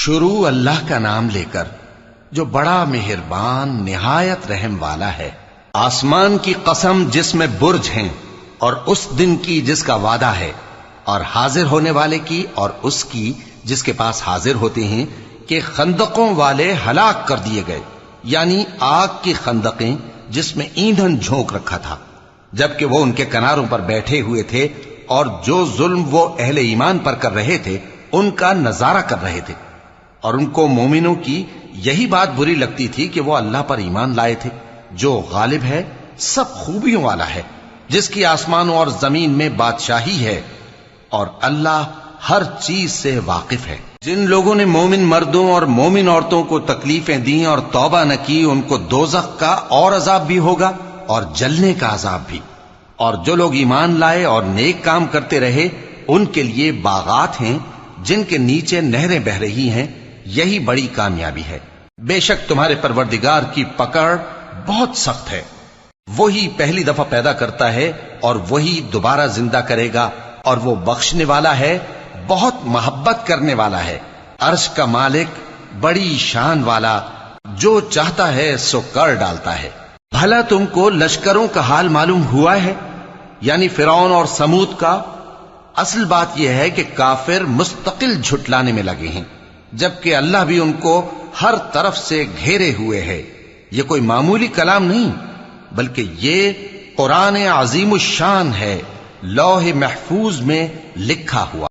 شروع اللہ کا نام لے کر جو بڑا مہربان نہایت رحم والا ہے۔ آسمان کی قسم جس میں برج ہیں، اور اس دن کی جس کا وعدہ ہے، اور حاضر ہونے والے کی اور اس کی جس کے پاس حاضر ہوتے ہیں، کہ خندقوں والے ہلاک کر دیے گئے، یعنی آگ کی خندقیں جس میں ایندھن جھونک رکھا تھا، جبکہ وہ ان کے کناروں پر بیٹھے ہوئے تھے، اور جو ظلم وہ اہل ایمان پر کر رہے تھے ان کا نظارہ کر رہے تھے، اور ان کو مومنوں کی یہی بات بری لگتی تھی کہ وہ اللہ پر ایمان لائے تھے جو غالب ہے، سب خوبیوں والا ہے، جس کی آسمانوں اور زمین میں بادشاہی ہے، اور اللہ ہر چیز سے واقف ہے۔ جن لوگوں نے مومن مردوں اور مومن عورتوں کو تکلیفیں دیں اور توبہ نہ کی، ان کو دوزخ کا اور عذاب بھی ہوگا اور جلنے کا عذاب بھی، اور جو لوگ ایمان لائے اور نیک کام کرتے رہے ان کے لیے باغات ہیں جن کے نیچے نہریں بہ رہی ہیں، یہی بڑی کامیابی ہے۔ بے شک تمہارے پروردگار کی پکڑ بہت سخت ہے، وہی پہلی دفعہ پیدا کرتا ہے اور وہی دوبارہ زندہ کرے گا، اور وہ بخشنے والا ہے، بہت محبت کرنے والا ہے، عرش کا مالک، بڑی شان والا، جو چاہتا ہے سو کر ڈالتا ہے۔ بھلا تم کو لشکروں کا حال معلوم ہوا ہے، یعنی فرعون اور سمود کا؟ اصل بات یہ ہے کہ کافر مستقل جھٹلانے میں لگے ہیں، جبکہ اللہ بھی ان کو ہر طرف سے گھیرے ہوئے ہے۔ یہ کوئی معمولی کلام نہیں، بلکہ یہ قرآن عظیم الشان ہے، لوح محفوظ میں لکھا ہوا۔